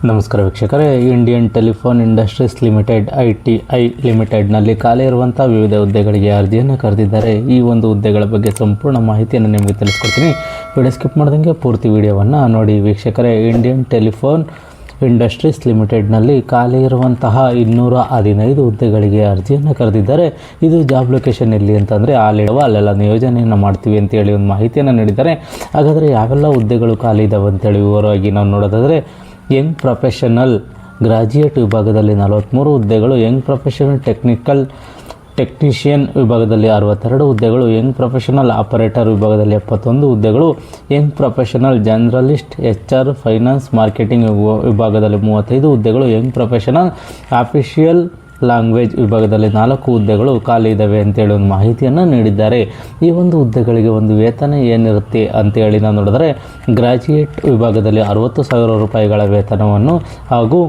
ನಮಸ್ಕಾರ ವೀಕ್ಷಕರೇ, Indian telephone industries limited ITI ಲಿಮಿಟೆಡ್ನಲ್ಲಿ ಖಾಲಿ ಇರುವಂಥ ವಿವಿಧ ಹುದ್ದೆಗಳಿಗೆ ಅರ್ಜಿಯನ್ನು ಕರೆದಿದ್ದಾರೆ. ಈ ಒಂದು ಹುದ್ದೆಗಳ ಬಗ್ಗೆ ಸಂಪೂರ್ಣ ಮಾಹಿತಿಯನ್ನು ನಿಮಗೆ ತಿಳಿಸ್ಕೊಡ್ತೀನಿ. ವಿಡಿಯೋ ಸ್ಕಿಪ್ ಮಾಡ್ದಂಗೆ ಪೂರ್ತಿ ವಿಡಿಯೋವನ್ನು ನೋಡಿ ವೀಕ್ಷಕರೇ. ಇಂಡಿಯನ್ ಟೆಲಿಫೋನ್ ಇಂಡಸ್ಟ್ರೀಸ್ ಲಿಮಿಟೆಡ್ನಲ್ಲಿ ಖಾಲಿ ಇರುವಂತಹ 215 ಹುದ್ದೆಗಳಿಗೆ ಅರ್ಜಿಯನ್ನು ಕರೆದಿದ್ದಾರೆ. ಇದು ಜಾಬ್ ಲೊಕೇಶನ್ ಎಲ್ಲಿ ಅಂತಂದರೆ ಅಲ್ಲೆಲ್ಲ ನಿಯೋಜನೆಯನ್ನು ಮಾಡ್ತೀವಿ ಅಂತೇಳಿ ಒಂದು ಮಾಹಿತಿಯನ್ನು ನೀಡಿದ್ದಾರೆ. ಹಾಗಾದರೆ ಯಾವೆಲ್ಲ ಹುದ್ದೆಗಳು ಖಾಲಿ ಇದ್ದಾವೆ ಅಂತೇಳಿ ವಿವರವಾಗಿ ನಾವು ನೋಡೋದಾದರೆ, ಯಂಗ್ ಪ್ರೊಫೆಷನಲ್ ಗ್ರಾಜ್ಯುಯೇಟ್ ವಿಭಾಗದಲ್ಲಿ 43 ಹುದ್ದೆಗಳು, ಯಂಗ್ ಪ್ರೊಫೆಷನಲ್ ಟೆಕ್ನಿಷಿಯನ್ ವಿಭಾಗದಲ್ಲಿ 62 ಹುದ್ದೆಗಳು, ಯಂಗ್ ಪ್ರೊಫೆಷನಲ್ ಆಪರೇಟರ್ ವಿಭಾಗದಲ್ಲಿ 71 ಹುದ್ದೆಗಳು, Young professional journalist HR finance marketing ವಿಭಾಗದಲ್ಲಿ 35 ಹುದ್ದೆಗಳು, ಯಂಗ್ ಪ್ರೊಫೆಷನಲ್ ಆಫಿಷಿಯಲ್ ಲ್ಯಾಂಗ್ವೇಜ್ ವಿಭಾಗದಲ್ಲಿ 4 ಹುದ್ದೆಗಳು ಖಾಲಿ ಇದ್ದಾವೆ ಅಂತೇಳಿ ಒಂದು ಮಾಹಿತಿಯನ್ನು ನೀಡಿದ್ದಾರೆ. ಈ ಒಂದು ಹುದ್ದೆಗಳಿಗೆ ಒಂದು ವೇತನ ಏನಿರುತ್ತೆ ಅಂತೇಳಿ ನಾವು ನೋಡಿದ್ರೆ, ಗ್ರಾಜ್ಯುಯೇಟ್ ವಿಭಾಗದಲ್ಲಿ 60,000 ರೂಪಾಯಿಗಳ ವೇತನವನ್ನು ಹಾಗೂ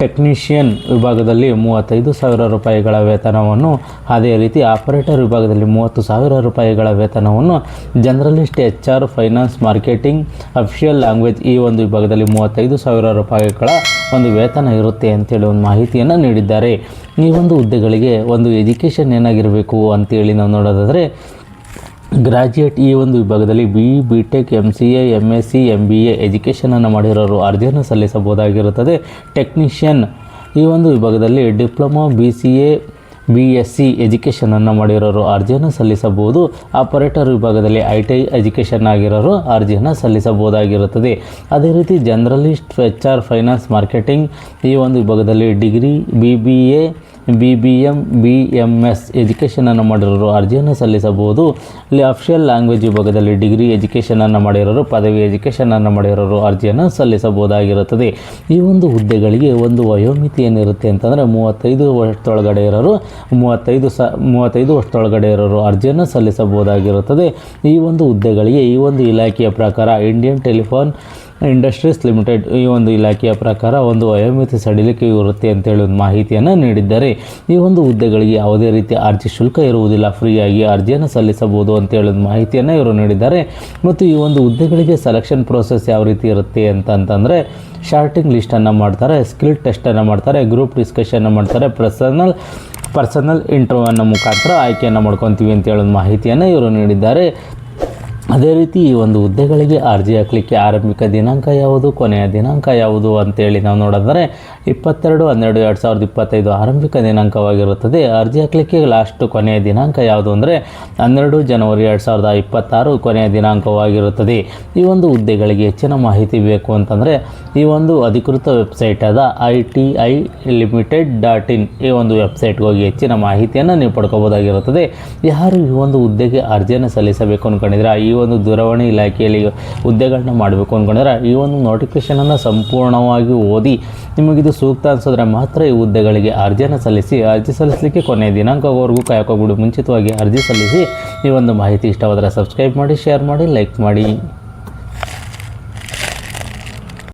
ಟೆಕ್ನಿಷಿಯನ್ ವಿಭಾಗದಲ್ಲಿ 35,000 ರೂಪಾಯಿಗಳ ವೇತನವನ್ನು, ಅದೇ ರೀತಿ ಆಪರೇಟರ್ ವಿಭಾಗದಲ್ಲಿ 30,000 ರೂಪಾಯಿಗಳ ವೇತನವನ್ನು, journalist HR finance marketing official language ಈ ಒಂದು ವಿಭಾಗದಲ್ಲಿ 35,000 ರೂಪಾಯಿಗಳ ಒಂದು ವೇತನ ಇರುತ್ತೆ ಅಂತೇಳಿ ಒಂದು ಮಾಹಿತಿಯನ್ನು ನೀಡಿದ್ದಾರೆ. ಈ ಒಂದು ಹುದ್ದೆಗಳಿಗೆ ಒಂದು ಎಜುಕೇಷನ್ ಏನಾಗಿರಬೇಕು ಅಂತೇಳಿ ನಾವು ನೋಡೋದಾದರೆ, ಗ್ರಾಜ್ಯುಯೇಟ್ ಈ ಒಂದು ವಿಭಾಗದಲ್ಲಿ BTech MCA MSc MBA ಎಜುಕೇಷನನ್ನು ಮಾಡಿರೋರು ಅರ್ಜಿಯನ್ನು ಸಲ್ಲಿಸಬಹುದಾಗಿರುತ್ತದೆ. ಟೆಕ್ನಿಷಿಯನ್ ಈ ಒಂದು ವಿಭಾಗದಲ್ಲಿ ಡಿಪ್ಲೊಮಾ BCA BSc ಎಜುಕೇಷನನ್ನು ಮಾಡಿರೋರು ಅರ್ಜಿಯನ್ನು ಸಲ್ಲಿಸಬಹುದು. ಆಪರೇಟರ್ ವಿಭಾಗದಲ್ಲಿ ITI ಎಜುಕೇಷನ್ ಆಗಿರೋರು ಅರ್ಜಿಯನ್ನು ಸಲ್ಲಿಸಬಹುದಾಗಿರುತ್ತದೆ. ಅದೇ ರೀತಿ ಜರ್ನಲಿಸ್ಟ್ HR ಫೈನಾನ್ಸ್ ಮಾರ್ಕೆಟಿಂಗ್ ಈ ಒಂದು ವಿಭಾಗದಲ್ಲಿ ಡಿಗ್ರಿ BBA BBM BMS ಎಜುಕೇಷನನ್ನು ಮಾಡಿರೋರು ಅರ್ಜಿಯನ್ನು ಸಲ್ಲಿಸಬಹುದು. ಇಲ್ಲಿ ಅಫಿಷಿಯಲ್ ಲ್ಯಾಂಗ್ವೇಜ್ ವಿಭಾಗದಲ್ಲಿ ಡಿಗ್ರಿ ಎಜುಕೇಷನನ್ನು ಮಾಡಿರೋರು, ಪದವಿ ಎಜುಕೇಷನನ್ನು ಮಾಡಿರೋರು ಅರ್ಜಿಯನ್ನು ಸಲ್ಲಿಸಬಹುದಾಗಿರುತ್ತದೆ. ಈ ಒಂದು ಹುದ್ದೆಗಳಿಗೆ ಒಂದು ವಯೋಮಿತಿ ಏನಿರುತ್ತೆ ಅಂತಂದರೆ 35 ವರ್ಷದೊಳಗಡೆ ಇರೋರು 35 ವರ್ಷದೊಳಗಡೆ ಇರೋರು ಅರ್ಜಿಯನ್ನು ಸಲ್ಲಿಸಬಹುದಾಗಿರುತ್ತದೆ. ಈ ಒಂದು ಹುದ್ದೆಗಳಿಗೆ ಈ ಒಂದು ಇಲಾಖೆಯ ಪ್ರಕಾರ ಇಂಡಿಯನ್ ಟೆಲಿಫೋನ್ ಇಂಡಸ್ಟ್ರೀಸ್ ಲಿಮಿಟೆಡ್ ಈ ಒಂದು ಇಲಾಖೆಯ ಪ್ರಕಾರ ಒಂದು ವಯೋಮಿತಿ ಸಡಿಲಿಕೆ ಇರುತ್ತೆ ಅಂತೇಳಿ ಒಂದು ಮಾಹಿತಿಯನ್ನು ನೀಡಿದ್ದಾರೆ. ಈ ಒಂದು ಹುದ್ದೆಗಳಿಗೆ ಯಾವುದೇ ರೀತಿಯ ಅರ್ಜಿ ಶುಲ್ಕ ಇರುವುದಿಲ್ಲ, ಫ್ರೀಯಾಗಿ ಅರ್ಜಿಯನ್ನು ಸಲ್ಲಿಸಬಹುದು ಅಂತೇಳಿ ಒಂದು ಮಾಹಿತಿಯನ್ನು ಇವರು ನೀಡಿದ್ದಾರೆ. ಮತ್ತು ಈ ಒಂದು ಹುದ್ದೆಗಳಿಗೆ ಸೆಲೆಕ್ಷನ್ ಪ್ರೋಸೆಸ್ ಯಾವ ರೀತಿ ಇರುತ್ತೆ ಅಂತಂದರೆ, ಶಾರ್ಟಿಂಗ್ ಲಿಸ್ಟನ್ನು ಮಾಡ್ತಾರೆ, ಸ್ಕಿಲ್ ಟೆಸ್ಟನ್ನು ಮಾಡ್ತಾರೆ, ಗ್ರೂಪ್ ಡಿಸ್ಕಷನ್ನು ಮಾಡ್ತಾರೆ, ಪರ್ಸನಲ್ ಇಂಟರ್ವ್ಯೂನ ಮುಖಾಂತರ ಆಯ್ಕೆಯನ್ನು ಮಾಡ್ಕೊತೀವಿ ಅಂತೇಳಿ ಒಂದು ಮಾಹಿತಿಯನ್ನು ಇವರು ನೀಡಿದ್ದಾರೆ. ಅದೇ ರೀತಿ ಈ ಒಂದು ಹುದ್ದೆಗಳಿಗೆ ಅರ್ಜಿ ಹಾಕಲಿಕ್ಕೆ ಆರಂಭಿಕ ದಿನಾಂಕ ಯಾವುದು, ಕೊನೆಯ ದಿನಾಂಕ ಯಾವುದು ಅಂತೇಳಿ ನಾವು ನೋಡಿದರೆ 22/12/2025 ಆರಂಭಿಕ ದಿನಾಂಕವಾಗಿರುತ್ತದೆ. ಅರ್ಜಿ ಹಾಕಲಿಕ್ಕೆ ಲಾಸ್ಟ್ ಕೊನೆಯ ದಿನಾಂಕ ಯಾವುದು ಅಂದರೆ 12 ಜನವರಿ 2026 ಕೊನೆಯ ದಿನಾಂಕವಾಗಿರುತ್ತದೆ. ಈ ಒಂದು ಹುದ್ದೆಗಳಿಗೆ ಹೆಚ್ಚಿನ ಮಾಹಿತಿ ಬೇಕು ಅಂತಂದರೆ ಈ ಒಂದು ಅಧಿಕೃತ ವೆಬ್ಸೈಟ್ ಆದ ITIlimited.in ಈ ಒಂದು ವೆಬ್ಸೈಟ್ಗೆ ಹೋಗಿ ಹೆಚ್ಚಿನ ಮಾಹಿತಿಯನ್ನು ನೀವು ಪಡ್ಕೋಬೋದಾಗಿರುತ್ತದೆ. ಯಾರು ಈ ಒಂದು ಹುದ್ದೆಗೆ ಅರ್ಜಿಯನ್ನು ಸಲ್ಲಿಸಬೇಕು ಅಂದ್ಕೊಂಡಿದ್ರೆ, ಈ ಒಂದು ದೂರವಾಣಿ ಇಲಾಖೆಯಲ್ಲಿ ಹುದ್ದೆಗಳನ್ನ ಮಾಡಬೇಕು ಅಂದ್ಕೊಂಡಿದ್ರೆ ಈ ಒಂದು ನೋಟಿಫಿಕೇಷನನ್ನು ಸಂಪೂರ್ಣವಾಗಿ ಓದಿ ನಿಮಗಿದು ಸೂಕ್ತ ಅನಿಸಿದ್ರೆ ಮಾತ್ರ ಈ ಹುದ್ದೆಗಳಿಗೆ ಅರ್ಜಿಯನ್ನು ಸಲ್ಲಿಸಿ. ಅರ್ಜಿ ಸಲ್ಲಿಸಲಿಕ್ಕೆ ಕೊನೆಯ ದಿನಾಂಕವರೆಗೂ ಕಾಯ್ಕೋಬಿಡು. ಮುಂಚಿತವಾಗಿ ಅರ್ಜಿ ಸಲ್ಲಿಸಿ. ಈ ಒಂದು ಮಾಹಿತಿ ಇಷ್ಟವಾದರೆ ಸಬ್ಸ್ಕ್ರೈಬ್ ಮಾಡಿ, ಶೇರ್ ಮಾಡಿ, ಲೈಕ್ ಮಾಡಿ.